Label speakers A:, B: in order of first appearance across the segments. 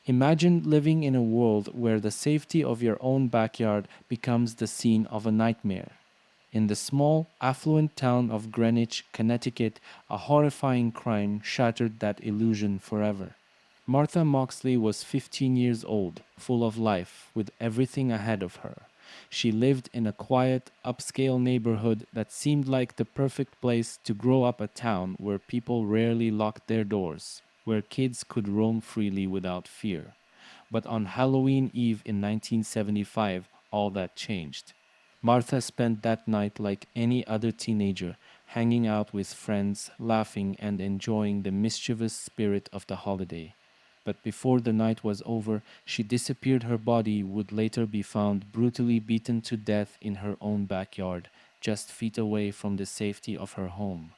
A: Imagine living in a world where the safety of your own backyard becomes the scene of a nightmare. In the small, affluent town of Greenwich, Connecticut, a horrifying crime shattered that illusion forever. Martha Moxley was 15 years old, full of life, with everything ahead of her. She lived in a quiet, upscale neighborhood that seemed like the perfect place to grow up, a town where people rarely locked their doors, where kids could roam freely without fear. But on Halloween Eve in 1975, all that changed. Martha spent that night like any other teenager, hanging out with friends, laughing and enjoying the mischievous spirit of the holiday. But before the night was over, she disappeared. Her body would later be found brutally beaten to death in her own backyard, just feet away from the safety of her home.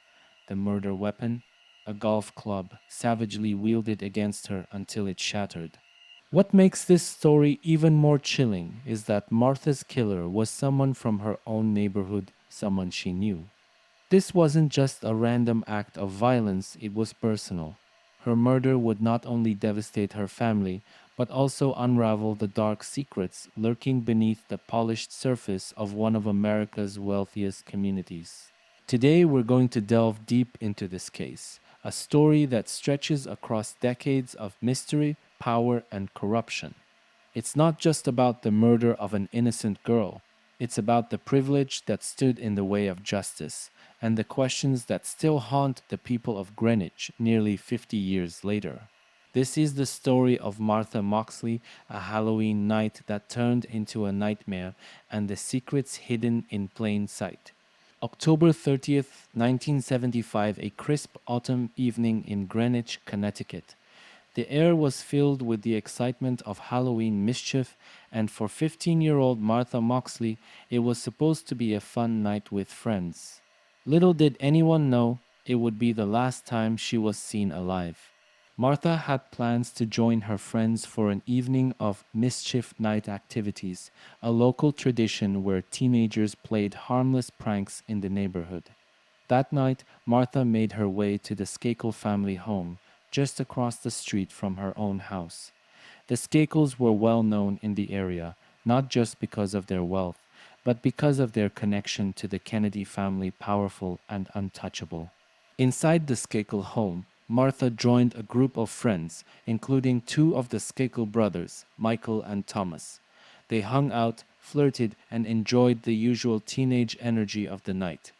A: The murder weapon? A golf club, savagely wielded against her until it shattered. What makes this story even more chilling is that Martha's killer was someone from her own neighborhood, someone she knew. This wasn't just a random act of violence, it was personal. Her murder would not only devastate her family, but also unravel the dark secrets lurking beneath the polished surface of one of America's wealthiest communities. Today, we're going to delve deep into this case, a story that stretches across decades of mystery, power, and corruption. It's not just about the murder of an innocent girl, it's about the privilege that stood in the way of justice and the questions that still haunt the people of Greenwich nearly 50 years later. This is the story of Martha Moxley, a Halloween night that turned into a nightmare, and the secrets hidden in plain sight. October 30th, 1975, a crisp autumn evening in Greenwich, Connecticut. The air was filled with the excitement of Halloween mischief, and for 15-year-old Martha Moxley, it was supposed to be a fun night with friends. Little did anyone know it would be the last time she was seen alive. Martha had plans to join her friends for an evening of mischief night activities, a local tradition where teenagers played harmless pranks in the neighborhood. That night, Martha made her way to the Skakel family home, just across the street from her own house. The Skakels were well known in the area, not just because of their wealth, but because of their connection to the Kennedy family, powerful and untouchable. Inside the Skakel home, Martha joined a group of friends, including two of the Skakel brothers, Michael and Thomas. They hung out, flirted, and enjoyed the usual teenage energy of the night.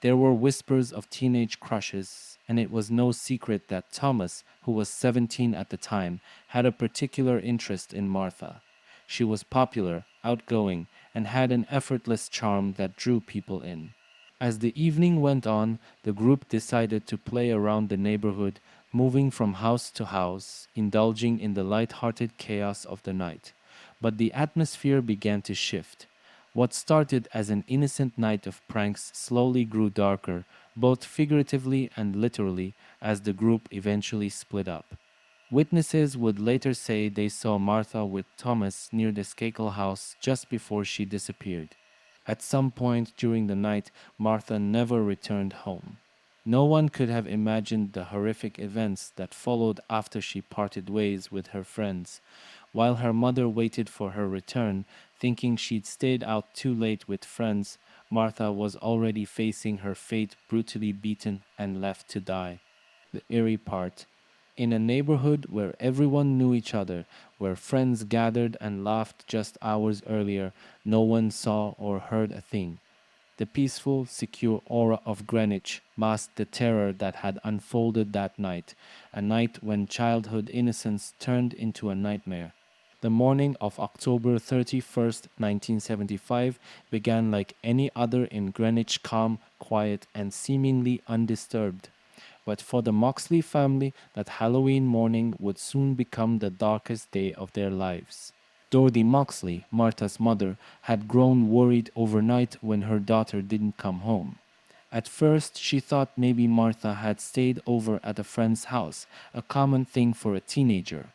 A: There were whispers of teenage crushes, and it was no secret that Thomas, who was 17 at the time, had a particular interest in Martha. She was popular, outgoing, and had an effortless charm that drew people in. As the evening went on, the group decided to play around the neighborhood, moving from house to house, indulging in the light-hearted chaos of the night. But the atmosphere began to shift. What started as an innocent night of pranks slowly grew darker, both figuratively and literally, as the group eventually split up. Witnesses would later say they saw Martha with Thomas near the Skakel house just before she disappeared. At some point during the night, Martha never returned home. No one could have imagined the horrific events that followed after she parted ways with her friends. While her mother waited for her return, thinking she'd stayed out too late with friends, Martha was already facing her fate, brutally beaten and left to die. The eerie part: in a neighborhood where everyone knew each other, where friends gathered and laughed just hours earlier, no one saw or heard a thing. The peaceful, secure aura of Greenwich masked the terror that had unfolded that night, a night when childhood innocence turned into a nightmare. The morning of October 31st, 1975 began like any other in Greenwich, calm, quiet, and seemingly undisturbed. But for the Moxley family, that Halloween morning would soon become the darkest day of their lives. Dorothy Moxley, Martha's mother, had grown worried overnight when her daughter didn't come home. At first, she thought maybe Martha had stayed over at a friend's house, a common thing for a teenager.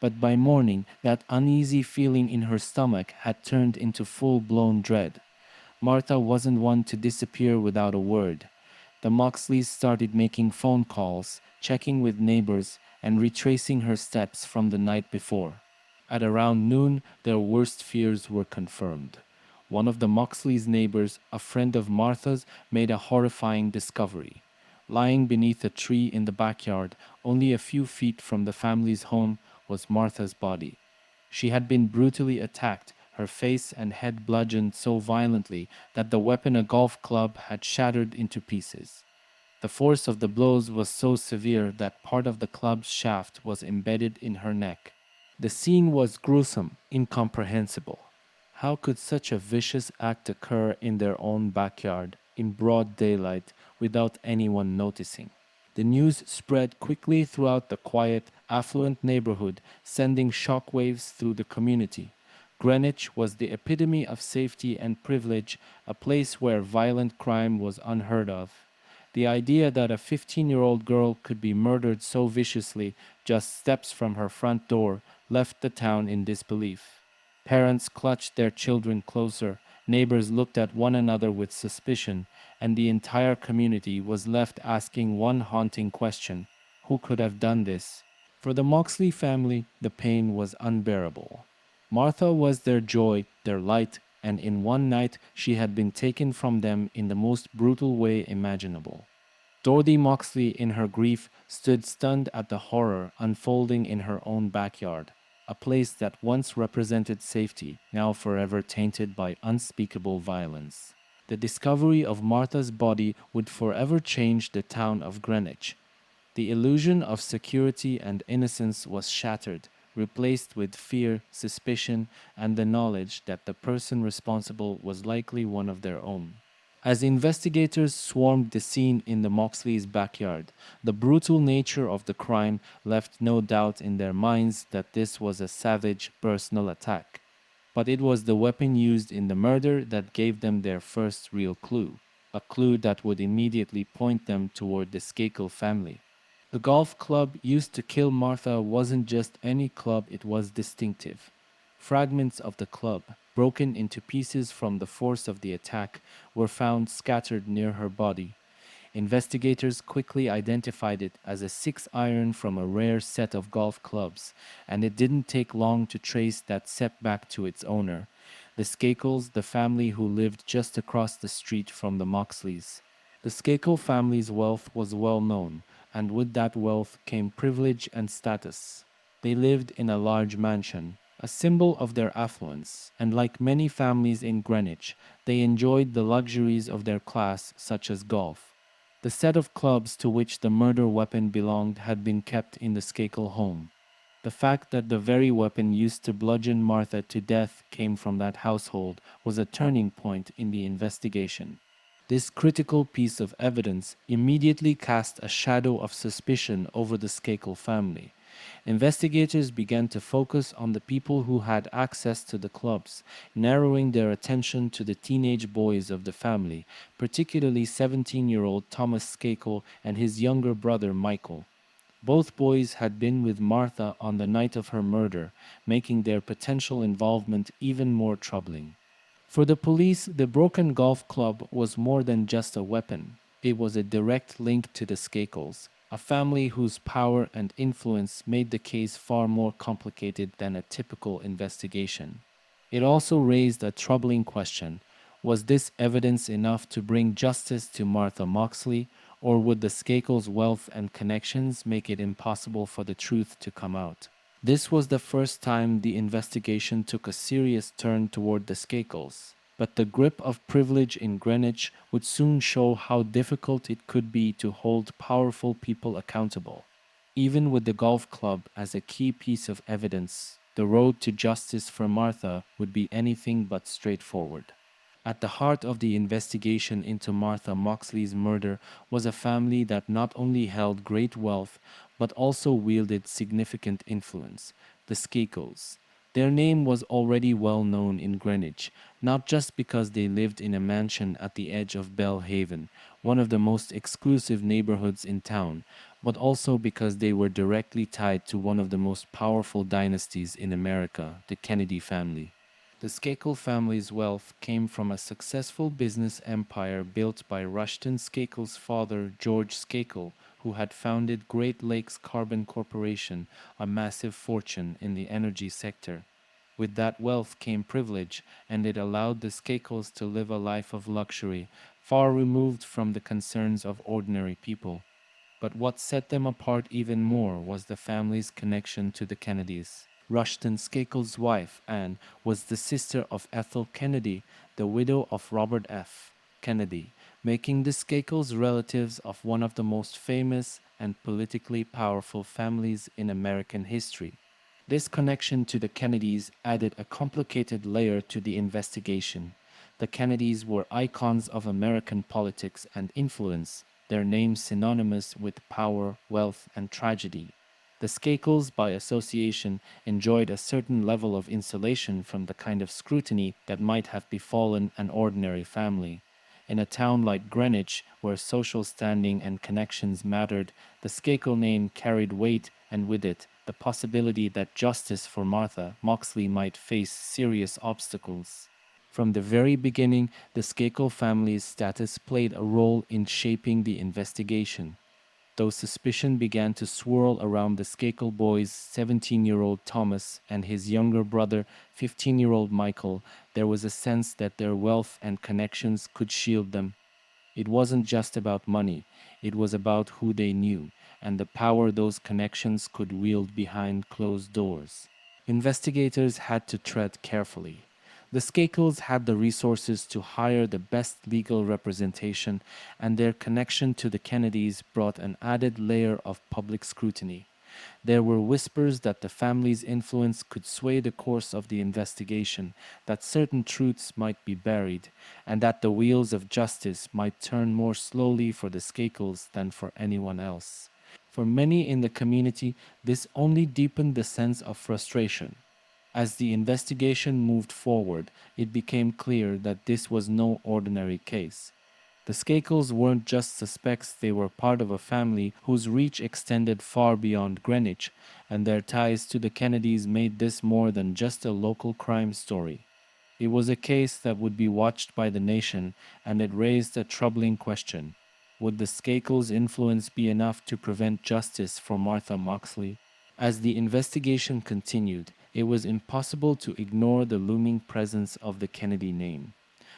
A: But by morning, that uneasy feeling in her stomach had turned into full-blown dread. Martha wasn't one to disappear without a word. The Moxleys started making phone calls, checking with neighbors, and retracing her steps from the night before. At around noon, their worst fears were confirmed. One of the Moxleys' neighbors, a friend of Martha's, made a horrifying discovery. Lying beneath a tree in the backyard, only a few feet from the family's home, was Martha's body. She had been brutally attacked, her face and head bludgeoned so violently that the weapon, a golf club, had shattered into pieces. The force of the blows was so severe that part of the club's shaft was embedded in her neck. The scene was gruesome, incomprehensible. How could such a vicious act occur in their own backyard, in broad daylight, without anyone noticing? The news spread quickly throughout the quiet, affluent neighborhood, sending shockwaves through the community. Greenwich was the epitome of safety and privilege, a place where violent crime was unheard of. The idea that a 15-year-old girl could be murdered so viciously just steps from her front door left the town in disbelief. Parents clutched their children closer, neighbors looked at one another with suspicion, and the entire community was left asking one haunting question: who could have done this? For the Moxley family, the pain was unbearable. Martha was their joy, their light, and in one night she had been taken from them in the most brutal way imaginable. Dorothy Moxley, in her grief, stood stunned at the horror unfolding in her own backyard, a place that once represented safety, now forever tainted by unspeakable violence. The discovery of Martha's body would forever change the town of Greenwich. The illusion of security and innocence was shattered, replaced with fear, suspicion, and the knowledge that the person responsible was likely one of their own. As investigators swarmed the scene in the Moxleys' backyard, the brutal nature of the crime left no doubt in their minds that this was a savage personal attack. But it was the weapon used in the murder that gave them their first real clue, a clue that would immediately point them toward the Skakel family. The golf club used to kill Martha wasn't just any club, it was distinctive. Fragments of the club, broken into pieces from the force of the attack, were found scattered near her body. Investigators quickly identified it as a 6-iron from a rare set of golf clubs, and it didn't take long to trace that set back to its owner, the Skakels, the family who lived just across the street from the Moxleys. The Skakel family's wealth was well known, and with that wealth came privilege and status. They lived in a large mansion, a symbol of their affluence, and like many families in Greenwich, they enjoyed the luxuries of their class, such as golf. The set of clubs to which the murder weapon belonged had been kept in the Skakel home. The fact that the very weapon used to bludgeon Martha to death came from that household was a turning point in the investigation. This critical piece of evidence immediately cast a shadow of suspicion over the Skakel family. Investigators began to focus on the people who had access to the clubs, narrowing their attention to the teenage boys of the family, particularly 17-year-old Thomas Skakel and his younger brother Michael. Both boys had been with Martha on the night of her murder, making their potential involvement even more troubling. For the police, the broken golf club was more than just a weapon. It was a direct link to the Skakels, a family whose power and influence made the case far more complicated than a typical investigation. It also raised a troubling question. Was this evidence enough to bring justice to Martha Moxley, or would the Skakels' wealth and connections make it impossible for the truth to come out? This was the first time the investigation took a serious turn toward the Skakels, but the grip of privilege in Greenwich would soon show how difficult it could be to hold powerful people accountable. Even with the golf club as a key piece of evidence, the road to justice for Martha would be anything but straightforward. At the heart of the investigation into Martha Moxley's murder was a family that not only held great wealth, but also wielded significant influence, the Skakels. Their name was already well known in Greenwich, not just because they lived in a mansion at the edge of Belle Haven, one of the most exclusive neighborhoods in town, but also because they were directly tied to one of the most powerful dynasties in America, the Kennedy family. The Skakel family's wealth came from a successful business empire built by Rushton Skakel's father, George Skakel, who had founded Great Lakes Carbon Corporation, a massive fortune in the energy sector. With that wealth came privilege, and it allowed the Skakels to live a life of luxury, far removed from the concerns of ordinary people. But what set them apart even more was the family's connection to the Kennedys. Rushton Skakel's wife, Anne, was the sister of Ethel Kennedy, the widow of Robert F. Kennedy, making the Skakels relatives of one of the most famous and politically powerful families in American history. This connection to the Kennedys added a complicated layer to the investigation. The Kennedys were icons of American politics and influence, their names synonymous with power, wealth, and tragedy. The Skakels, by association, enjoyed a certain level of insulation from the kind of scrutiny that might have befallen an ordinary family. In a town like Greenwich, where social standing and connections mattered, the Skakel name carried weight, and with it, the possibility that justice for Martha Moxley might face serious obstacles. From the very beginning, the Skakel family's status played a role in shaping the investigation. Though suspicion began to swirl around the Skakel boys, 17-year-old Thomas and his younger brother, 15-year-old Michael, there was a sense that their wealth and connections could shield them. It wasn't just about money, it was about who they knew and the power those connections could wield behind closed doors. Investigators had to tread carefully. The Skakels had the resources to hire the best legal representation, and their connection to the Kennedys brought an added layer of public scrutiny. There were whispers that the family's influence could sway the course of the investigation, that certain truths might be buried, and that the wheels of justice might turn more slowly for the Skakels than for anyone else. For many in the community, this only deepened the sense of frustration. As the investigation moved forward, it became clear that this was no ordinary case. The Skakels weren't just suspects, they were part of a family whose reach extended far beyond Greenwich, and their ties to the Kennedys made this more than just a local crime story. It was a case that would be watched by the nation, and it raised a troubling question. Would the Skakels' influence be enough to prevent justice for Martha Moxley? As the investigation continued, it was impossible to ignore the looming presence of the Kennedy name.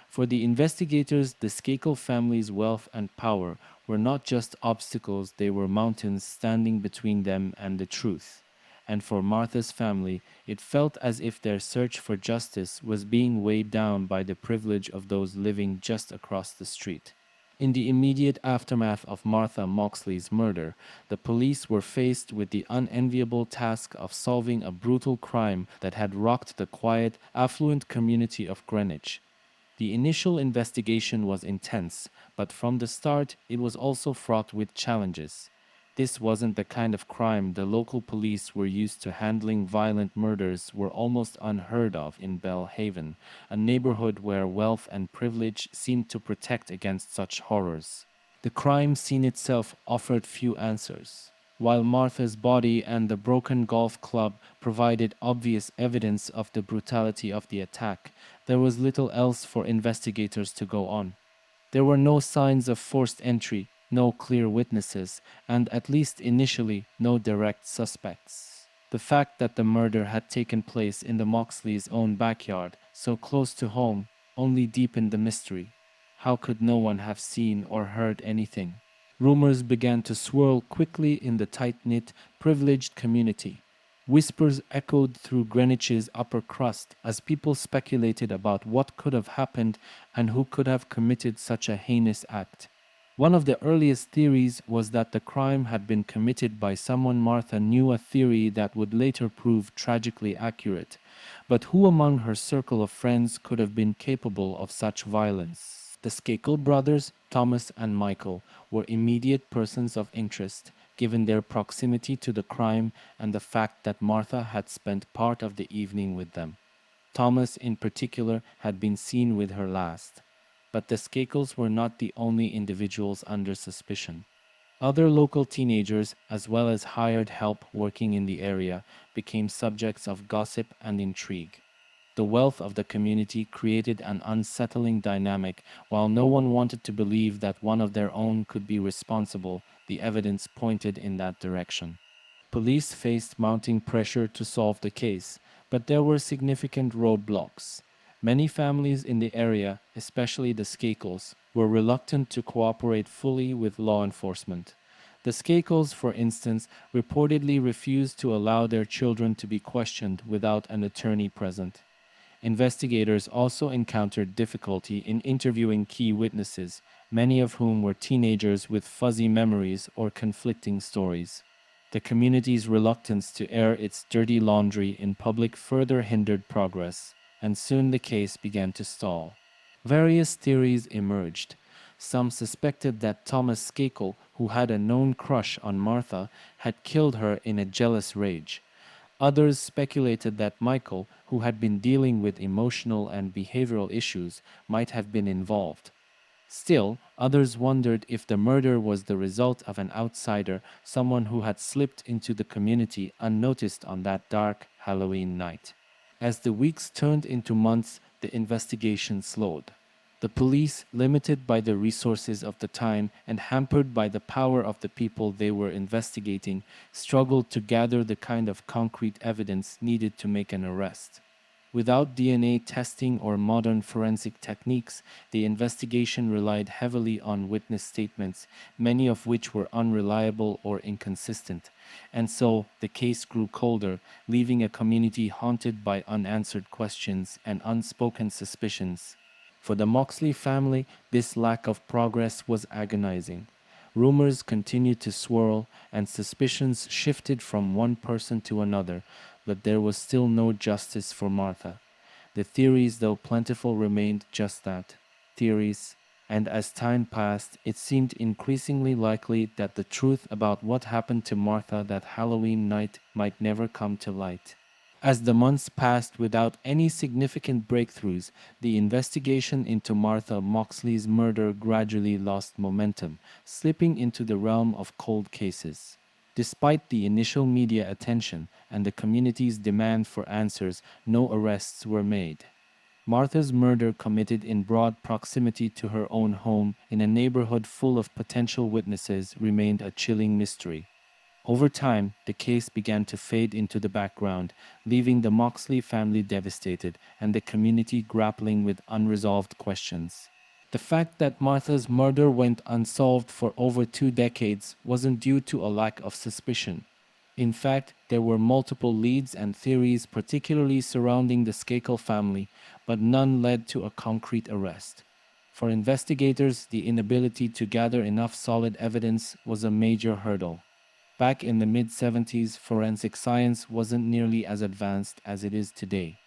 A: For the investigators, the Skakel family's wealth and power were not just obstacles, they were mountains standing between them and the truth. And for Martha's family, it felt as if their search for justice was being weighed down by the privilege of those living just across the street. In the immediate aftermath of Martha Moxley's murder, the police were faced with the unenviable task of solving a brutal crime that had rocked the quiet, affluent community of Greenwich. The initial investigation was intense, but from the start it was also fraught with challenges. This wasn't the kind of crime the local police were used to handling. Violent murders were almost unheard of in Belle Haven, a neighborhood where wealth and privilege seemed to protect against such horrors. The crime scene itself offered few answers. While Martha's body and the broken golf club provided obvious evidence of the brutality of the attack, there was little else for investigators to go on. There were no signs of forced entry, no clear witnesses, and at least initially, no direct suspects. The fact that the murder had taken place in the Moxleys' own backyard, so close to home, only deepened the mystery. How could no one have seen or heard anything? Rumors began to swirl quickly in the tight-knit, privileged community. Whispers echoed through Greenwich's upper crust as people speculated about what could have happened and who could have committed such a heinous act. One of the earliest theories was that the crime had been committed by someone Martha knew, a theory that would later prove tragically accurate. But who among her circle of friends could have been capable of such violence? The Skakel brothers, Thomas and Michael, were immediate persons of interest, given their proximity to the crime and the fact that Martha had spent part of the evening with them. Thomas, in particular, had been seen with her last. But the Skakels were not the only individuals under suspicion. Other local teenagers, as well as hired help working in the area, became subjects of gossip and intrigue. The wealth of the community created an unsettling dynamic. While no one wanted to believe that one of their own could be responsible, the evidence pointed in that direction. Police faced mounting pressure to solve the case, but there were significant roadblocks. Many families in the area, especially the Skakels, were reluctant to cooperate fully with law enforcement. The Skakels, for instance, reportedly refused to allow their children to be questioned without an attorney present. Investigators also encountered difficulty in interviewing key witnesses, many of whom were teenagers with fuzzy memories or conflicting stories. The community's reluctance to air its dirty laundry in public further hindered progress, and soon the case began to stall. Various theories emerged. Some suspected that Thomas Skakel, who had a known crush on Martha, had killed her in a jealous rage. Others speculated that Michael, who had been dealing with emotional and behavioral issues, might have been involved. Still, others wondered if the murder was the result of an outsider, someone who had slipped into the community unnoticed on that dark Halloween night. As the weeks turned into months, the investigation slowed. The police, limited by the resources of the time and hampered by the power of the people they were investigating, struggled to gather the kind of concrete evidence needed to make an arrest. Without DNA testing or modern forensic techniques, the investigation relied heavily on witness statements, many of which were unreliable or inconsistent. And so the case grew colder, leaving a community haunted by unanswered questions and unspoken suspicions. For the Moxley family, this lack of progress was agonizing. Rumors continued to swirl, and suspicions shifted from one person to another, but there was still no justice for Martha. The theories, though plentiful, remained just that, theories, and as time passed, it seemed increasingly likely that the truth about what happened to Martha that Halloween night might never come to light. As the months passed without any significant breakthroughs, the investigation into Martha Moxley's murder gradually lost momentum, slipping into the realm of cold cases. Despite the initial media attention and the community's demand for answers, no arrests were made. Martha's murder, committed in broad proximity to her own home in a neighborhood full of potential witnesses, remained a chilling mystery. Over time, the case began to fade into the background, leaving the Moxley family devastated and the community grappling with unresolved questions. The fact that Martha's murder went unsolved for over 2 decades wasn't due to a lack of suspicion. In fact, there were multiple leads and theories, particularly surrounding the Skakel family, but none led to a concrete arrest. For investigators, the inability to gather enough solid evidence was a major hurdle. Back in the mid-70s, forensic science wasn't nearly as advanced as it is today.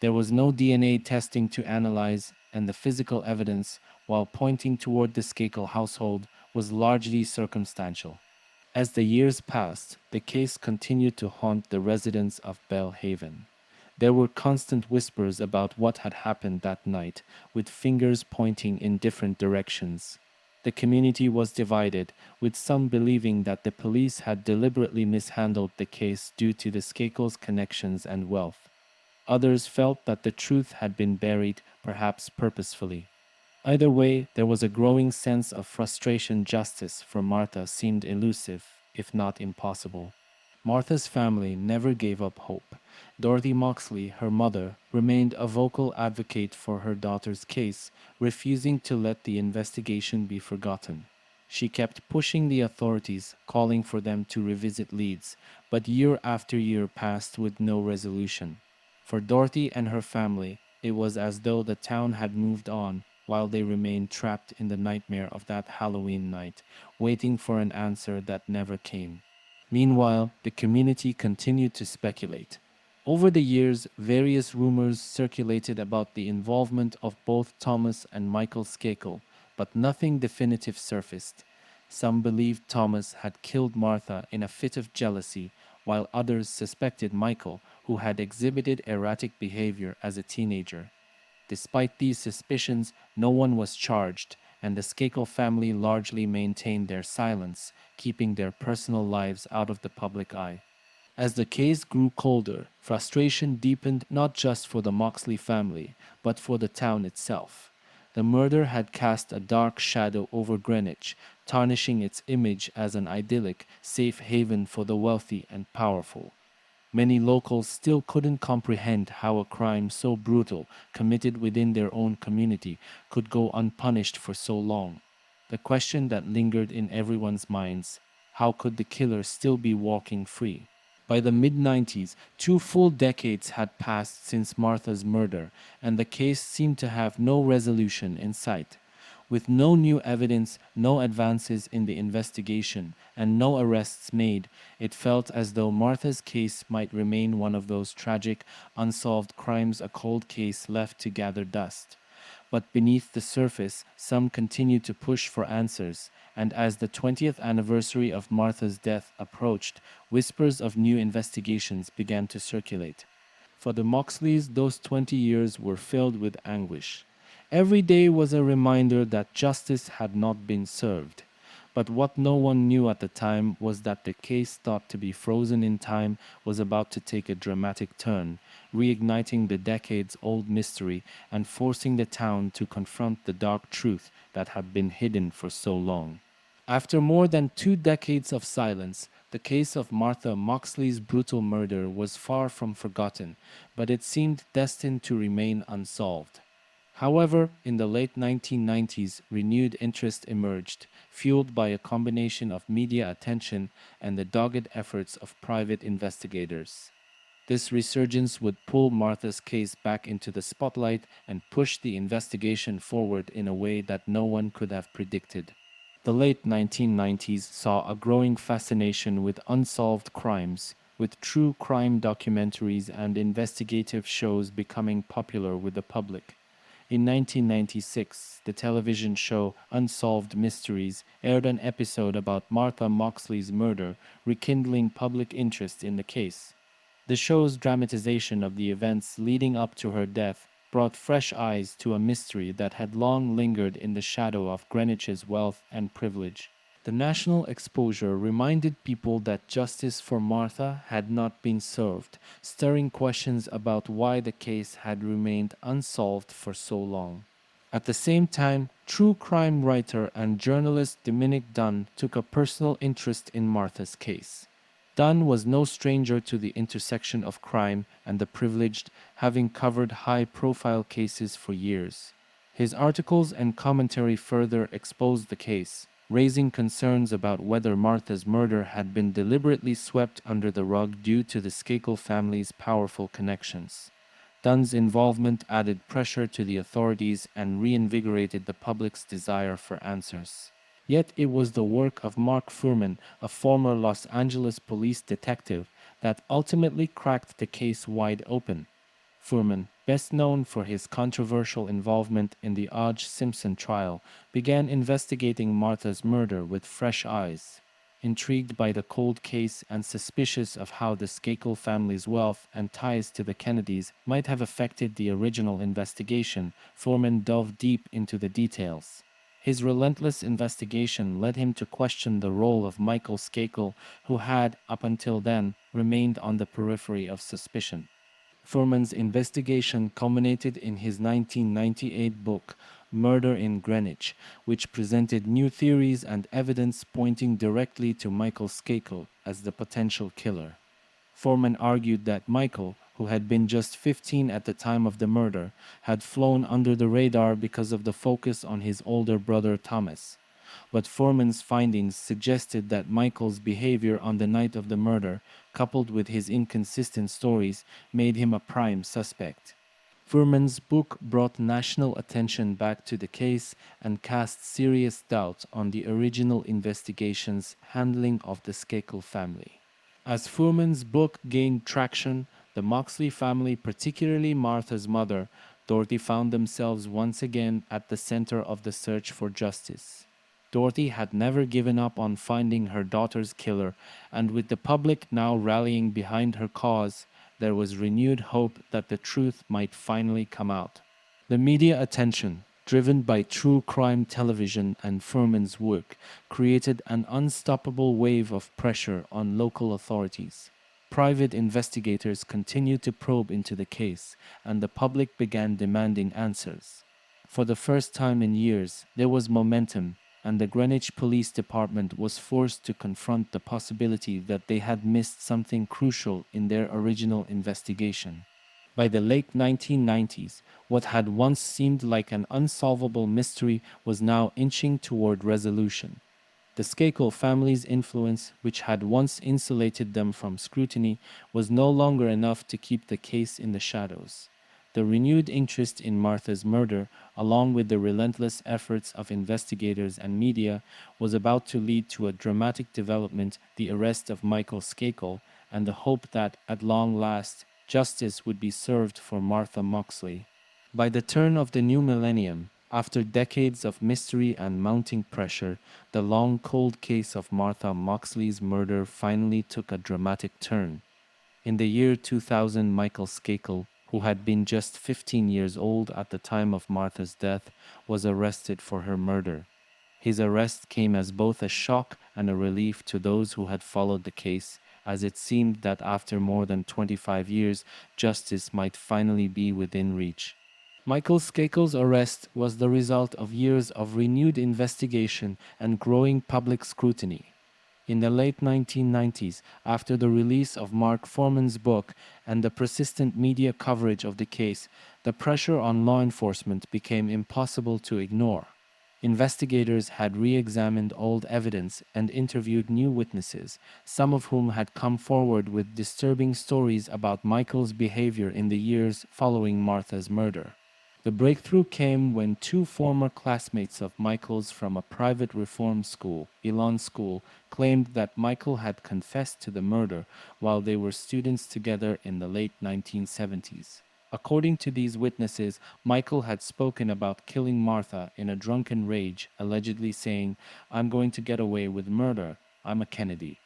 A: There was no DNA testing to analyze, and the physical evidence, while pointing toward the Skakel household, was largely circumstantial. As the years passed, the case continued to haunt the residents of Belle Haven. There were constant whispers about what had happened that night, with fingers pointing in different directions. The community was divided, with some believing that the police had deliberately mishandled the case due to the Skakel's connections and wealth. Others felt that the truth had been buried, perhaps purposefully. Either way, there was a growing sense of frustration. Justice for Martha seemed elusive, if not impossible. Martha's family never gave up hope. Dorothy Moxley, her mother, remained a vocal advocate for her daughter's case, refusing to let the investigation be forgotten. She kept pushing the authorities, calling for them to revisit leads, but year after year passed with no resolution. For Dorothy and her family, it was as though the town had moved on, while they remained trapped in the nightmare of that Halloween night, waiting for an answer that never came. Meanwhile, the community continued to speculate. Over the years, various rumors circulated about the involvement of both Thomas and Michael Skakel, but nothing definitive surfaced. Some believed Thomas had killed Martha in a fit of jealousy, while others suspected Michael, who had exhibited erratic behavior as a teenager. Despite these suspicions, no one was charged, and the Skakel family largely maintained their silence, keeping their personal lives out of the public eye. As the case grew colder, frustration deepened not just for the Moxley family, but for the town itself. The murder had cast a dark shadow over Greenwich, tarnishing its image as an idyllic, safe haven for the wealthy and powerful. Many locals still couldn't comprehend how a crime so brutal, committed within their own community, could go unpunished for so long. The question that lingered in everyone's minds: how could the killer still be walking free? By the mid 90s, 2 full decades had passed since Martha's murder, and the case seemed to have no resolution in sight. With no new evidence, no advances in the investigation, and no arrests made, it felt as though Martha's case might remain one of those tragic, unsolved crimes, a cold case left to gather dust. But beneath the surface, some continued to push for answers, and as the 20th anniversary of Martha's death approached, whispers of new investigations began to circulate. For the Moxleys, those 20 years were filled with anguish. Every day was a reminder that justice had not been served. But what no one knew at the time was that the case, thought to be frozen in time, was about to take a dramatic turn, reigniting the decades old mystery and forcing the town to confront the dark truth that had been hidden for so long. After more than 2 decades of silence, the case of Martha Moxley's brutal murder was far from forgotten, but it seemed destined to remain unsolved. However, in the late 1990s, renewed interest emerged, fueled by a combination of media attention and the dogged efforts of private investigators. This resurgence would pull Martha's case back into the spotlight and push the investigation forward in a way that no one could have predicted. The late 1990s saw a growing fascination with unsolved crimes, with true crime documentaries and investigative shows becoming popular with the public. In 1996, the television show Unsolved Mysteries aired an episode about Martha Moxley's murder, rekindling public interest in the case. The show's dramatization of the events leading up to her death brought fresh eyes to a mystery that had long lingered in the shadow of Greenwich's wealth and privilege. The national exposure reminded people that justice for Martha had not been served, stirring questions about why the case had remained unsolved for so long. At the same time, true crime writer and journalist Dominic Dunn took a personal interest in Martha's case. Dunn was no stranger to the intersection of crime and the privileged, having covered high-profile cases for years. His articles and commentary further exposed the case, raising concerns about whether Martha's murder had been deliberately swept under the rug due to the Skakel family's powerful connections. Dunn's involvement added pressure to the authorities and reinvigorated the public's desire for answers. Yet it was the work of Mark Fuhrman, a former Los Angeles police detective, that ultimately cracked the case wide open. Fuhrman, best known for his controversial involvement in the O.J. Simpson trial, began investigating Martha's murder with fresh eyes. Intrigued by the cold case and suspicious of how the Skakel family's wealth and ties to the Kennedys might have affected the original investigation, Fuhrman dove deep into the details. His relentless investigation led him to question the role of Michael Skakel, who had, up until then, remained on the periphery of suspicion. Fuhrman's investigation culminated in his 1998 book, Murder in Greenwich, which presented new theories and evidence pointing directly to Michael Skakel as the potential killer. Fuhrman argued that Michael, who had been just 15 at the time of the murder, had flown under the radar because of the focus on his older brother Thomas. But Fuhrman's findings suggested that Michael's behavior on the night of the murder, coupled with his inconsistent stories, made him a prime suspect. Fuhrman's book brought national attention back to the case and cast serious doubt on the original investigation's handling of the Skakel family. As Fuhrman's book gained traction, the Moxley family, particularly Martha's mother, Dorothy, found themselves once again at the center of the search for justice. Dorothy had never given up on finding her daughter's killer, and with the public now rallying behind her cause, there was renewed hope that the truth might finally come out. The media attention, driven by true crime television and Fuhrman's work, created an unstoppable wave of pressure on local authorities. Private investigators continued to probe into the case, and the public began demanding answers. For the first time in years, there was momentum, and the Greenwich Police Department was forced to confront the possibility that they had missed something crucial in their original investigation. By the late 1990s, what had once seemed like an unsolvable mystery was now inching toward resolution. The Skakel family's influence, which had once insulated them from scrutiny, was no longer enough to keep the case in the shadows. The renewed interest in Martha's murder, along with the relentless efforts of investigators and media, was about to lead to a dramatic development: the arrest of Michael Skakel, and the hope that, at long last, justice would be served for Martha Moxley. By the turn of the new millennium, after decades of mystery and mounting pressure, the long cold case of Martha Moxley's murder finally took a dramatic turn. In the year 2000, Michael Skakel, who had been just 15 years old at the time of Martha's death, was arrested for her murder. His arrest came as both a shock and a relief to those who had followed the case, as it seemed that after more than 25 years, justice might finally be within reach. Michael Skakel's arrest was the result of years of renewed investigation and growing public scrutiny. In the late 1990s, after the release of Mark Foreman's book and the persistent media coverage of the case, the pressure on law enforcement became impossible to ignore. Investigators had re-examined old evidence and interviewed new witnesses, some of whom had come forward with disturbing stories about Michael's behavior in the years following Martha's murder. The breakthrough came when two former classmates of Michael's from a private reform school, Elon School, claimed that Michael had confessed to the murder while they were students together in the late 1970s. According to these witnesses, Michael had spoken about killing Martha in a drunken rage, allegedly saying, "I'm going to get away with murder. I'm a Kennedy."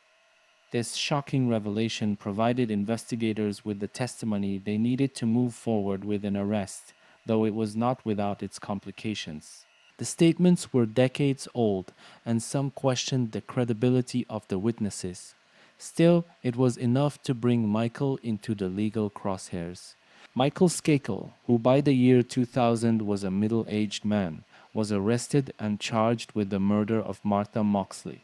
A: This shocking revelation provided investigators with the testimony they needed to move forward with an arrest, though it was not without its complications. The statements were decades old, and some questioned the credibility of the witnesses. Still, it was enough to bring Michael into the legal crosshairs. Michael Skakel, who by the year 2000 was a middle-aged man, was arrested and charged with the murder of Martha Moxley.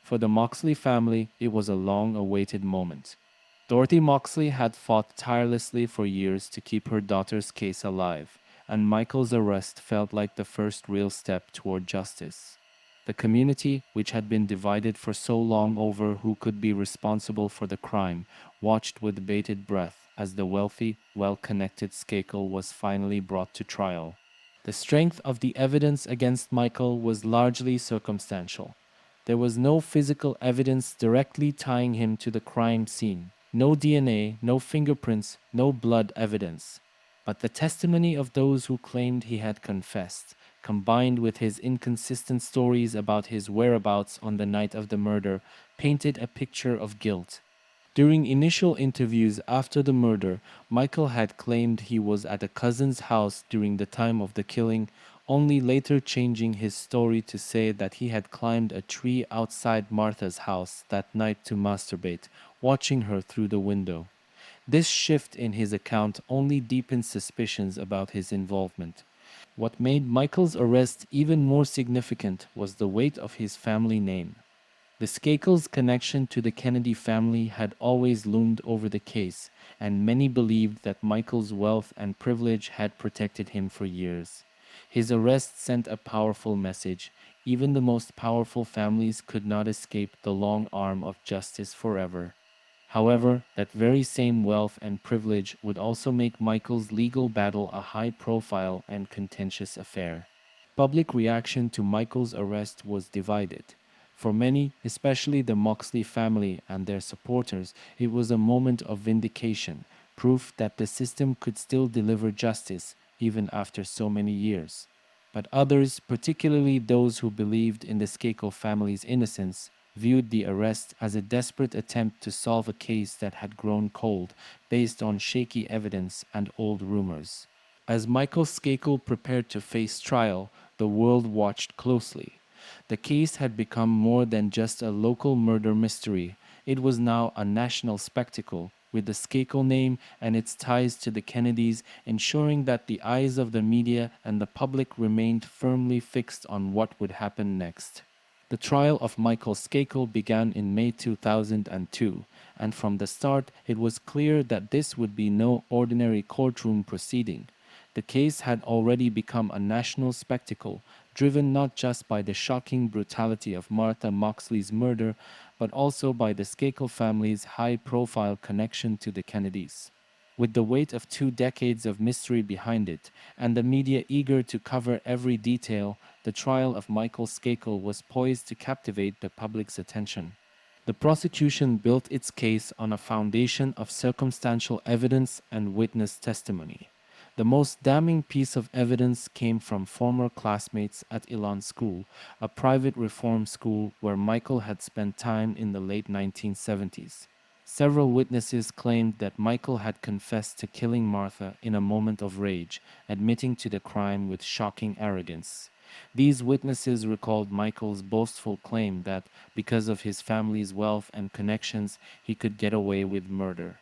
A: For the Moxley family, it was a long-awaited moment. Dorothy Moxley had fought tirelessly for years to keep her daughter's case alive, and Michael's arrest felt like the first real step toward justice. The community, which had been divided for so long over who could be responsible for the crime, watched with bated breath as the wealthy, well-connected Skakel was finally brought to trial. The strength of the evidence against Michael was largely circumstantial. There was no physical evidence directly tying him to the crime scene. No DNA, no fingerprints, no blood evidence. But the testimony of those who claimed he had confessed, combined with his inconsistent stories about his whereabouts on the night of the murder, painted a picture of guilt. During initial interviews after the murder, Michael had claimed he was at a cousin's house during the time of the killing, only later changing his story to say that he had climbed a tree outside Martha's house that night to masturbate, watching her through the window. This shift in his account only deepened suspicions about his involvement. What made Michael's arrest even more significant was the weight of his family name. The Skakel's connection to the Kennedy family had always loomed over the case, and many believed that Michael's wealth and privilege had protected him for years. His arrest sent a powerful message. Even the most powerful families could not escape the long arm of justice forever. However, that very same wealth and privilege would also make Michael's legal battle a high-profile and contentious affair. Public reaction to Michael's arrest was divided. For many, especially the Moxley family and their supporters, it was a moment of vindication, proof that the system could still deliver justice even after so many years. But others, particularly those who believed in the Skakel family's innocence, viewed the arrest as a desperate attempt to solve a case that had grown cold based on shaky evidence and old rumors. As Michael Skakel prepared to face trial, the world watched closely. The case had become more than just a local murder mystery. It was now a national spectacle, with the Skakel name and its ties to the Kennedys, ensuring that the eyes of the media and the public remained firmly fixed on what would happen next. The trial of Michael Skakel began in May 2002, and from the start it was clear that this would be no ordinary courtroom proceeding. The case had already become a national spectacle, driven not just by the shocking brutality of Martha Moxley's murder, but also by the Skakel family's high-profile connection to the Kennedys. With the weight of 2 decades of mystery behind it, and the media eager to cover every detail, the trial of Michael Skakel was poised to captivate the public's attention. The prosecution built its case on a foundation of circumstantial evidence and witness testimony. The most damning piece of evidence came from former classmates at Elon School, a private reform school where Michael had spent time in the late 1970s. Several witnesses claimed that Michael had confessed to killing Martha in a moment of rage, admitting to the crime with shocking arrogance. These witnesses recalled Michael's boastful claim that, because of his family's wealth and connections, he could get away with murder.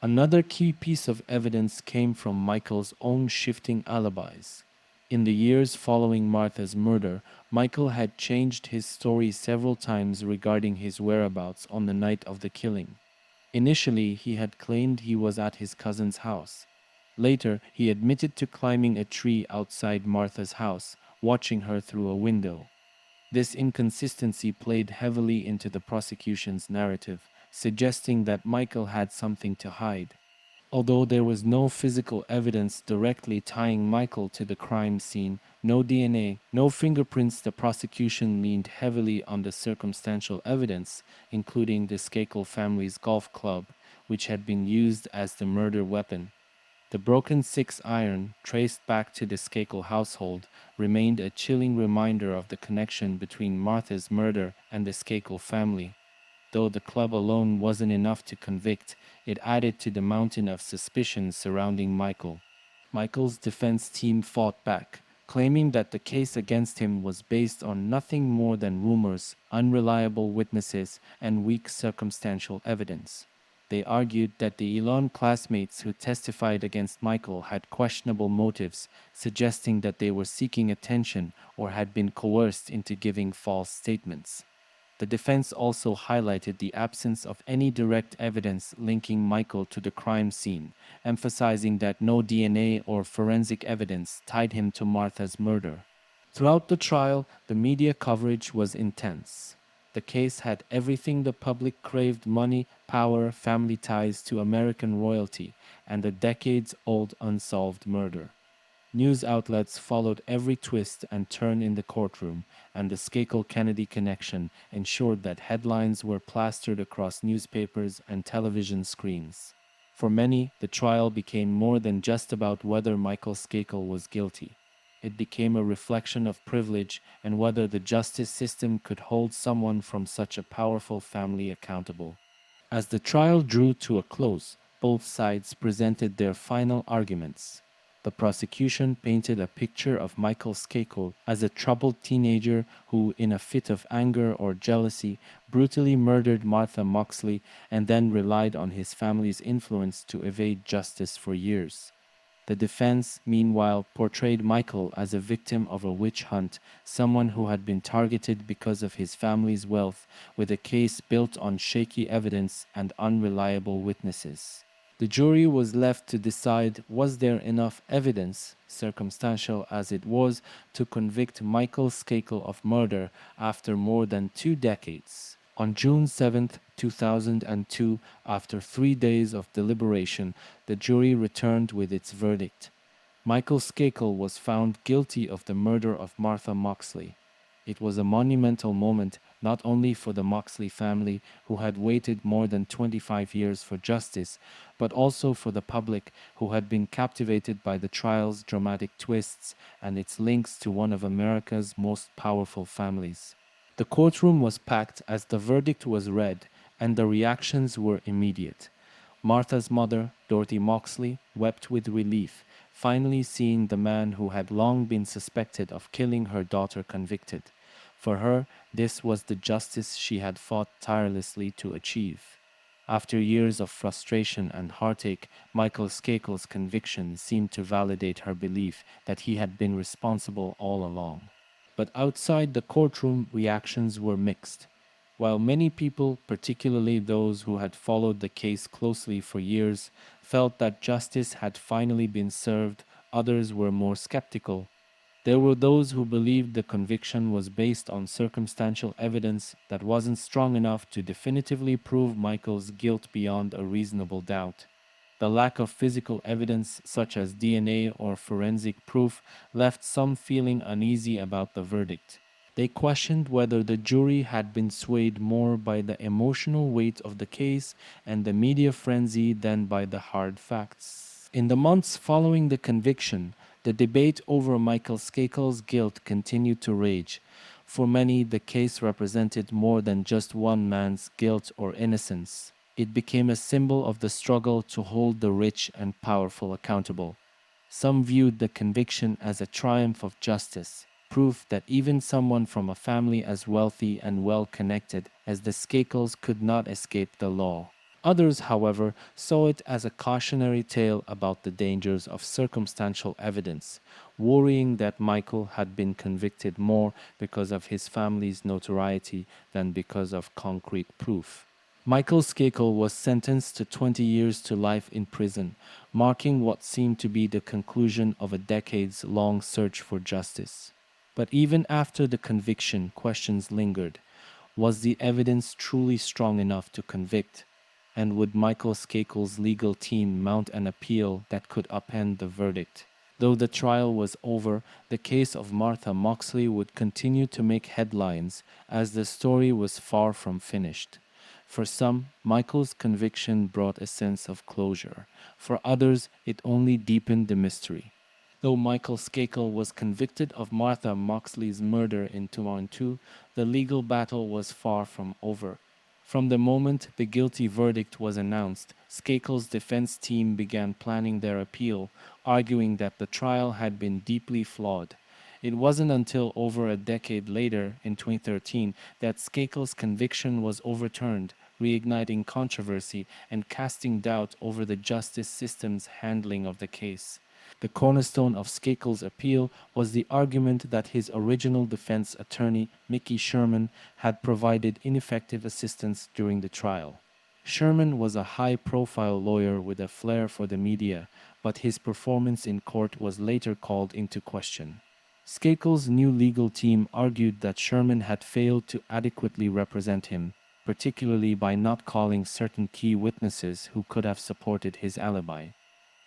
A: Another key piece of evidence came from Michael's own shifting alibis. In the years following Martha's murder, Michael had changed his story several times regarding his whereabouts on the night of the killing. Initially, he had claimed he was at his cousin's house. Later, he admitted to climbing a tree outside Martha's house, watching her through a window. This inconsistency played heavily into the prosecution's narrative, suggesting that Michael had something to hide. Although there was no physical evidence directly tying Michael to the crime scene, no DNA, no fingerprints, the prosecution leaned heavily on the circumstantial evidence, including the Skakel family's golf club, which had been used as the murder weapon. The broken 6-iron, traced back to the Skakel household, remained a chilling reminder of the connection between Martha's murder and the Skakel family. Though the club alone wasn't enough to convict, it added to the mountain of suspicion surrounding Michael. Michael's defense team fought back, claiming that the case against him was based on nothing more than rumors, unreliable witnesses, and weak circumstantial evidence. They argued that the Elon classmates who testified against Michael had questionable motives, suggesting that they were seeking attention or had been coerced into giving false statements. The defense also highlighted the absence of any direct evidence linking Michael to the crime scene, emphasizing that no DNA or forensic evidence tied him to Martha's murder. Throughout the trial, the media coverage was intense. The case had everything the public craved: money, power, family ties to American royalty, and a decades-old unsolved murder. News outlets followed every twist and turn in the courtroom, and the Skakel-Kennedy connection ensured that headlines were plastered across newspapers and television screens. For many, the trial became more than just about whether Michael Skakel was guilty. It became a reflection of privilege and whether the justice system could hold someone from such a powerful family accountable. As the trial drew to a close, both sides presented their final arguments. The prosecution painted a picture of Michael Skakel as a troubled teenager who, in a fit of anger or jealousy, brutally murdered Martha Moxley and then relied on his family's influence to evade justice for years. The defense, meanwhile, portrayed Michael as a victim of a witch hunt, someone who had been targeted because of his family's wealth, with a case built on shaky evidence and unreliable witnesses. The jury was left to decide, was there enough evidence, circumstantial as it was, to convict Michael Skakel of murder after more than 2 decades. On June 7, 2002, after 3 days of deliberation, the jury returned with its verdict. Michael Skakel was found guilty of the murder of Martha Moxley. It was a monumental moment not only for the Moxley family, who had waited more than 25 years for justice, but also for the public, who had been captivated by the trial's dramatic twists and its links to one of America's most powerful families. The courtroom was packed as the verdict was read, and the reactions were immediate. Martha's mother, Dorothy Moxley, wept with relief, finally seeing the man who had long been suspected of killing her daughter convicted. For her, this was the justice she had fought tirelessly to achieve. After years of frustration and heartache, Michael Skakel's conviction seemed to validate her belief that he had been responsible all along. But outside the courtroom, reactions were mixed. While many people, particularly those who had followed the case closely for years, felt that justice had finally been served, others were more skeptical. There were those who believed the conviction was based on circumstantial evidence that wasn't strong enough to definitively prove Michael's guilt beyond a reasonable doubt. The lack of physical evidence, such as DNA or forensic proof, left some feeling uneasy about the verdict. They questioned whether the jury had been swayed more by the emotional weight of the case and the media frenzy than by the hard facts. In the months following the conviction, the debate over Michael Skakel's guilt continued to rage. For many, the case represented more than just one man's guilt or innocence. It became a symbol of the struggle to hold the rich and powerful accountable. Some viewed the conviction as a triumph of justice, proof that even someone from a family as wealthy and well connected as the Skakels could not escape the law. Others, however, saw it as a cautionary tale about the dangers of circumstantial evidence, worrying that Michael had been convicted more because of his family's notoriety than because of concrete proof. Michael Skakel was sentenced to 20 years to life in prison, marking what seemed to be the conclusion of a decades-long search for justice. But even after the conviction, questions lingered. Was the evidence truly strong enough to convict? And would Michael Skakel's legal team mount an appeal that could upend the verdict? Though the trial was over, the case of Martha Moxley would continue to make headlines as the story was far from finished. For some, Michael's conviction brought a sense of closure. For others, it only deepened the mystery. Though Michael Skakel was convicted of Martha Moxley's murder in 2002, the legal battle was far from over. From the moment the guilty verdict was announced, Skakel's defense team began planning their appeal, arguing that the trial had been deeply flawed. It wasn't until over a decade later, in 2013, that Skakel's conviction was overturned, reigniting controversy and casting doubt over the justice system's handling of the case. The cornerstone of Skakel's appeal was the argument that his original defense attorney, Mickey Sherman, had provided ineffective assistance during the trial. Sherman was a high-profile lawyer with a flair for the media, but his performance in court was later called into question. Skakel's new legal team argued that Sherman had failed to adequately represent him, particularly by not calling certain key witnesses who could have supported his alibi.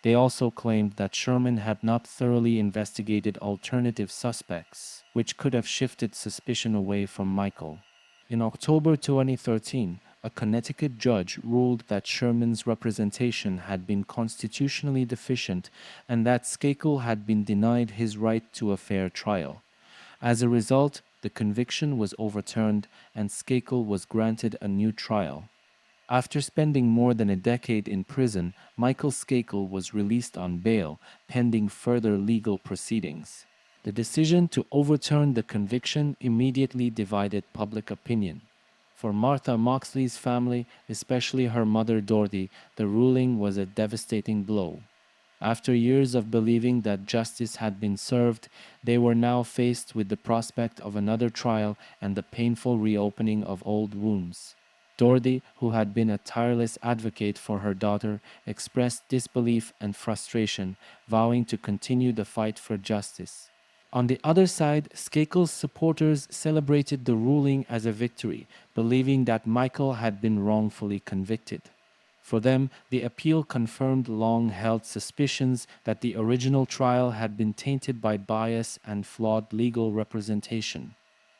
A: They also claimed that Sherman had not thoroughly investigated alternative suspects, which could have shifted suspicion away from Michael. In October 2013, a Connecticut judge ruled that Sherman's representation had been constitutionally deficient and that Skakel had been denied his right to a fair trial. As a result, the conviction was overturned and Skakel was granted a new trial. After spending more than a decade in prison, Michael Skakel was released on bail, pending further legal proceedings. The decision to overturn the conviction immediately divided public opinion. For Martha Moxley's family, especially her mother Dorothy, the ruling was a devastating blow. After years of believing that justice had been served, they were now faced with the prospect of another trial and the painful reopening of old wounds. Dorothy, who had been a tireless advocate for her daughter, expressed disbelief and frustration, vowing to continue the fight for justice. On the other side, Skakel's supporters celebrated the ruling as a victory, believing that Michael had been wrongfully convicted. For them, the appeal confirmed long-held suspicions that the original trial had been tainted by bias and flawed legal representation.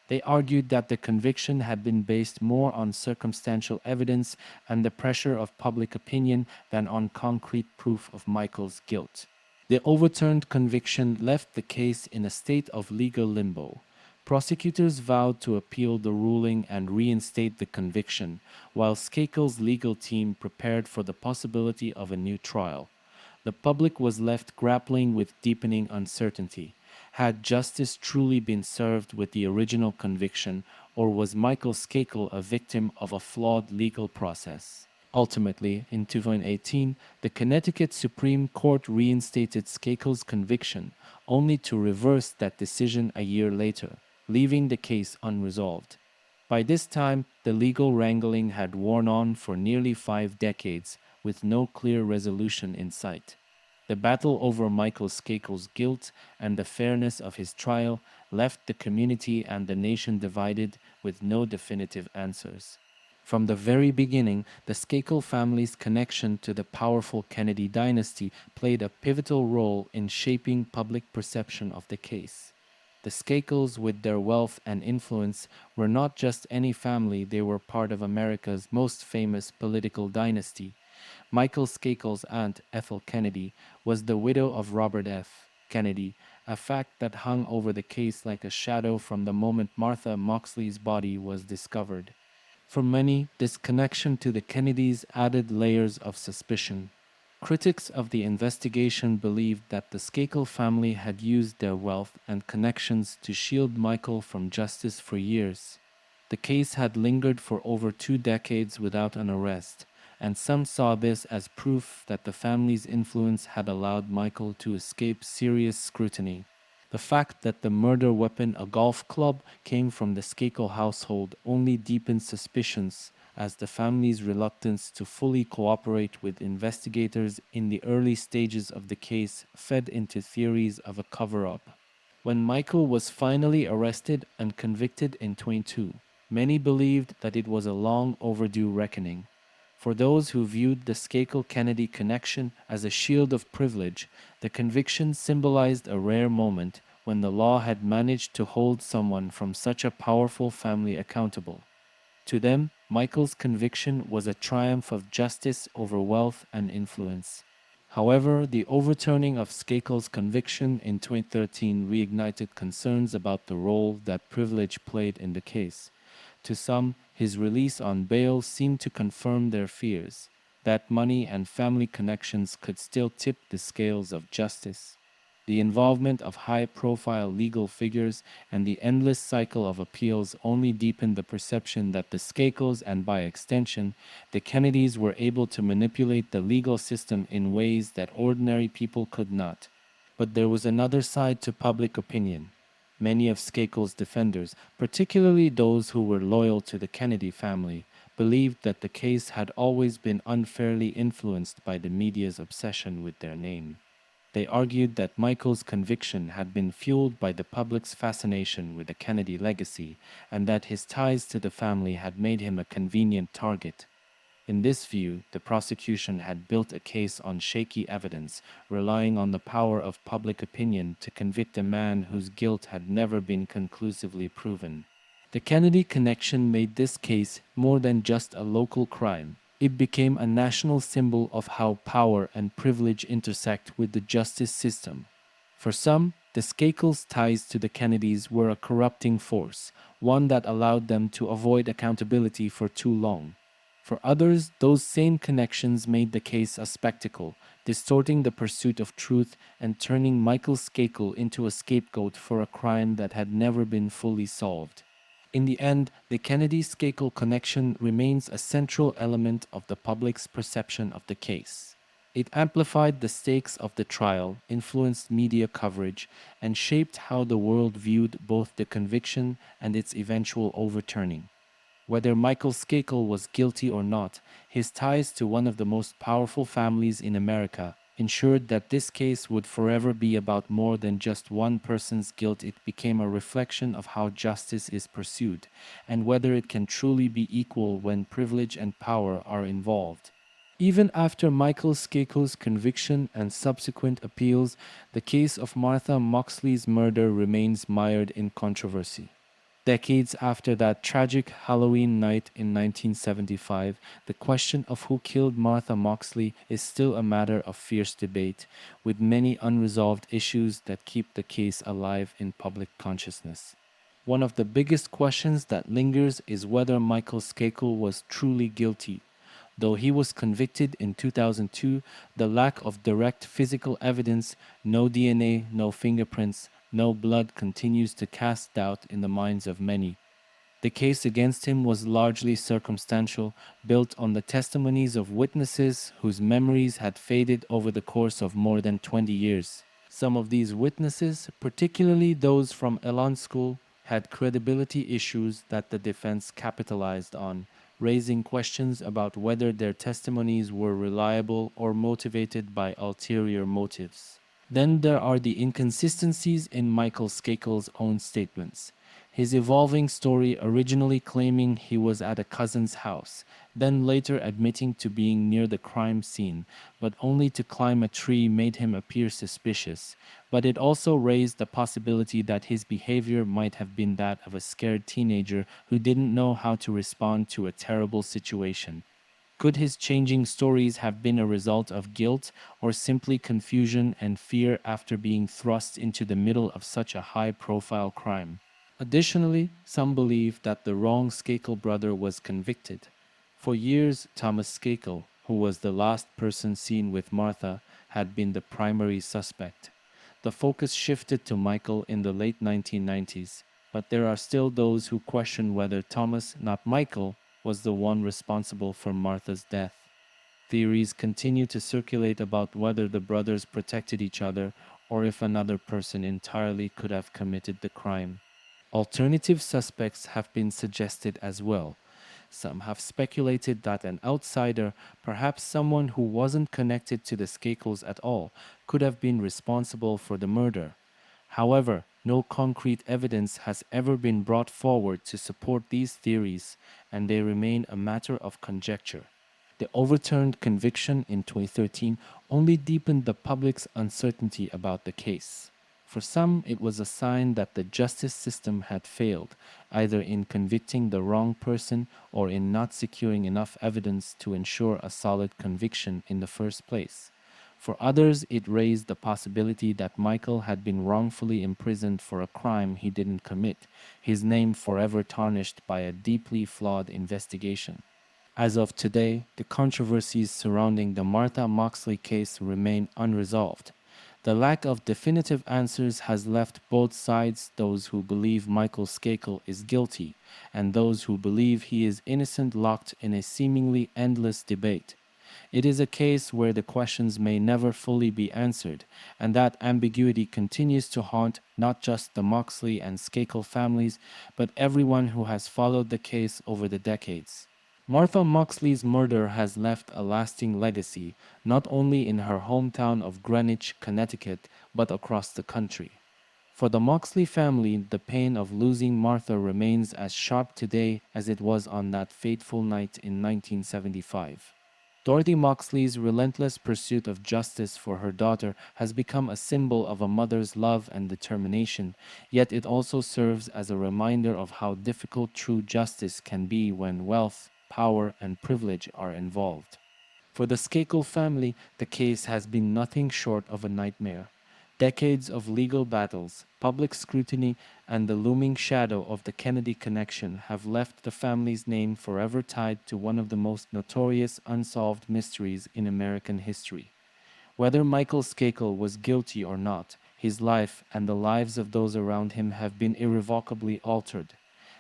A: They argued that the conviction had been based more on circumstantial evidence and the pressure of public opinion than on concrete proof of Michael's guilt. The overturned conviction left the case in a state of legal limbo. Prosecutors vowed to appeal the ruling and reinstate the conviction, while Skakel's legal team prepared for the possibility of a new trial. The public was left grappling with deepening uncertainty. Had justice truly been served with the original conviction, or was Michael Skakel a victim of a flawed legal process? Ultimately, in 2018, the Connecticut Supreme Court reinstated Skakel's conviction, only to reverse that decision a year later, leaving the case unresolved. By this time, the legal wrangling had worn on for nearly 5 decades, with no clear resolution in sight. The battle over Michael Skakel's guilt and the fairness of his trial left the community and the nation divided, with no definitive answers. From the very beginning, the Skakel family's connection to the powerful Kennedy dynasty played a pivotal role in shaping public perception of the case. The Skakels, with their wealth and influence, were not just any family, they were part of America's most famous political dynasty. Michael Skakel's aunt, Ethel Kennedy, was the widow of Robert F. Kennedy, a fact that hung over the case like a shadow from the moment Martha Moxley's body was discovered. For many, this connection to the Kennedys added layers of suspicion. Critics of the investigation believed that the Skakel family had used their wealth and connections to shield Michael from justice for years. The case had lingered for over 2 decades without an arrest, and some saw this as proof that the family's influence had allowed Michael to escape serious scrutiny. The fact that the murder weapon, a golf club, came from the Skakel household only deepened suspicions, as the family's reluctance to fully cooperate with investigators in the early stages of the case fed into theories of a cover-up. When Michael was finally arrested and convicted in 22, many believed that it was a long overdue reckoning. For those who viewed the Skakel-Kennedy connection as a shield of privilege, the conviction symbolized a rare moment when the law had managed to hold someone from such a powerful family accountable. To them, Michael's conviction was a triumph of justice over wealth and influence. However, the overturning of Skakel's conviction in 2013 reignited concerns about the role that privilege played in the case. To some, his release on bail seemed to confirm their fears that money and family connections could still tip the scales of justice. The involvement of high-profile legal figures and the endless cycle of appeals only deepened the perception that the Skakels and, by extension, the Kennedys were able to manipulate the legal system in ways that ordinary people could not. But there was another side to public opinion. Many of Skakel's defenders, particularly those who were loyal to the Kennedy family, believed that the case had always been unfairly influenced by the media's obsession with their name. They argued that Michael's conviction had been fueled by the public's fascination with the Kennedy legacy, and that his ties to the family had made him a convenient target. In this view, the prosecution had built a case on shaky evidence, relying on the power of public opinion to convict a man whose guilt had never been conclusively proven. The Kennedy connection made this case more than just a local crime. It became a national symbol of how power and privilege intersect with the justice system. For some, the Skakels' ties to the Kennedys were a corrupting force, one that allowed them to avoid accountability for too long. For others, those same connections made the case a spectacle, distorting the pursuit of truth and turning Michael Skakel into a scapegoat for a crime that had never been fully solved. In the end, the Kennedy-Skakel connection remains a central element of the public's perception of the case. It amplified the stakes of the trial, influenced media coverage, and shaped how the world viewed both the conviction and its eventual overturning. Whether Michael Skakel was guilty or not, his ties to one of the most powerful families in America ensured that this case would forever be about more than just one person's guilt. It became a reflection of how justice is pursued, and whether it can truly be equal when privilege and power are involved. Even after Michael Skakel's conviction and subsequent appeals, the case of Martha Moxley's murder remains mired in controversy. Decades after that tragic Halloween night in 1975, the question of who killed Martha Moxley is still a matter of fierce debate, with many unresolved issues that keep the case alive in public consciousness. One of the biggest questions that lingers is whether Michael Skakel was truly guilty. Though he was convicted in 2002, the lack of direct physical evidence, no DNA, no fingerprints, no blood, continues to cast doubt in the minds of many. The case against him was largely circumstantial, built on the testimonies of witnesses whose memories had faded over the course of more than 20 years. Some of these witnesses, particularly those from Elan School, had credibility issues that the defense capitalized on, raising questions about whether their testimonies were reliable or motivated by ulterior motives. Then there are the inconsistencies in Michael Skakel's own statements. His evolving story, originally claiming he was at a cousin's house, then later admitting to being near the crime scene, but only to climb a tree, made him appear suspicious. But it also raised the possibility that his behavior might have been that of a scared teenager who didn't know how to respond to a terrible situation. Could his changing stories have been a result of guilt or simply confusion and fear after being thrust into the middle of such a high-profile crime? Additionally, some believe that the wrong Skakel brother was convicted. For years, Thomas Skakel, who was the last person seen with Martha, had been the primary suspect. The focus shifted to Michael in the late 1990s, but there are still those who question whether Thomas, not Michael, was the one responsible for Martha's death. Theories continue to circulate about whether the brothers protected each other or if another person entirely could have committed the crime. Alternative suspects have been suggested as well. Some have speculated that an outsider, perhaps someone who wasn't connected to the Skakels at all, could have been responsible for the murder. However, no concrete evidence has ever been brought forward to support these theories, and they remain a matter of conjecture. The overturned conviction in 2013 only deepened the public's uncertainty about the case. For some, it was a sign that the justice system had failed, either in convicting the wrong person or in not securing enough evidence to ensure a solid conviction in the first place. For others, it raised the possibility that Michael had been wrongfully imprisoned for a crime he didn't commit, his name forever tarnished by a deeply flawed investigation. As of today, the controversies surrounding the Martha Moxley case remain unresolved. The lack of definitive answers has left both sides, those who believe Michael Skakel is guilty and those who believe he is innocent, locked in a seemingly endless debate. It is a case where the questions may never fully be answered, and that ambiguity continues to haunt not just the Moxley and Skakel families, but everyone who has followed the case over the decades. Martha Moxley's murder has left a lasting legacy, not only in her hometown of Greenwich, Connecticut, but across the country. For the Moxley family, the pain of losing Martha remains as sharp today as it was on that fateful night in 1975. Dorothy Moxley's relentless pursuit of justice for her daughter has become a symbol of a mother's love and determination, yet it also serves as a reminder of how difficult true justice can be when wealth, power, and privilege are involved. For the Skakel family, the case has been nothing short of a nightmare. Decades of legal battles, public scrutiny, and the looming shadow of the Kennedy connection have left the family's name forever tied to one of the most notorious unsolved mysteries in American history. Whether Michael Skakel was guilty or not, his life and the lives of those around him have been irrevocably altered.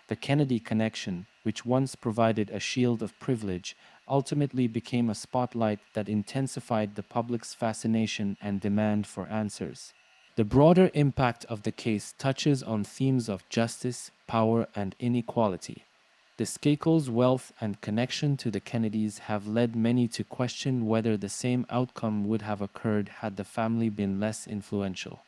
A: The Kennedy connection, which once provided a shield of privilege, ultimately became a spotlight that intensified the public's fascination and demand for answers. The broader impact of the case touches on themes of justice, power, and inequality. The Skakels' wealth and connection to the Kennedys have led many to question whether the same outcome would have occurred had the family been less influential.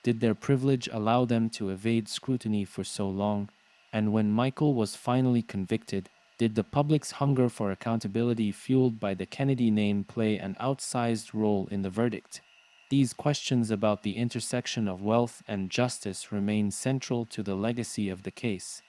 A: Did their privilege allow them to evade scrutiny for so long? And when Michael was finally convicted, did the public's hunger for accountability fueled by the Kennedy name play an outsized role in the verdict? These questions about the intersection of wealth and justice remain central to the legacy of the case.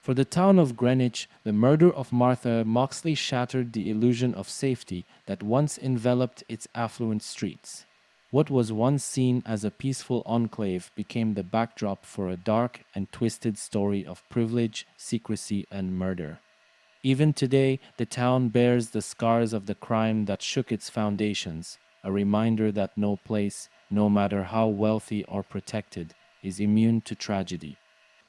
A: For the town of Greenwich, the murder of Martha Moxley shattered the illusion of safety that once enveloped its affluent streets. What was once seen as a peaceful enclave became the backdrop for a dark and twisted story of privilege, secrecy, and murder. Even today, the town bears the scars of the crime that shook its foundations, a reminder that no place, no matter how wealthy or protected, is immune to tragedy.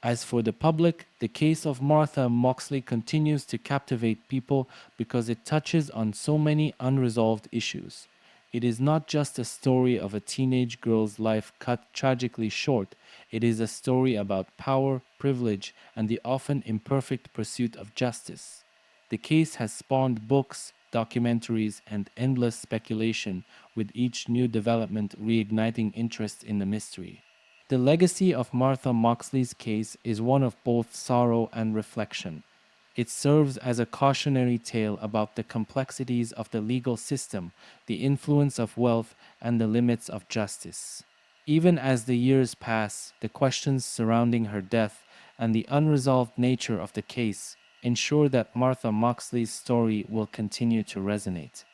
A: As for the public, the case of Martha Moxley continues to captivate people because it touches on so many unresolved issues. It is not just a story of a teenage girl's life cut tragically short, it is a story about power, privilege, and the often imperfect pursuit of justice. The case has spawned books, documentaries, and endless speculation, with each new development reigniting interest in the mystery. The legacy of Martha Moxley's case is one of both sorrow and reflection. It serves as a cautionary tale about the complexities of the legal system, the influence of wealth, and the limits of justice. Even as the years pass, the questions surrounding her death and the unresolved nature of the case ensure that Martha Moxley's story will continue to resonate.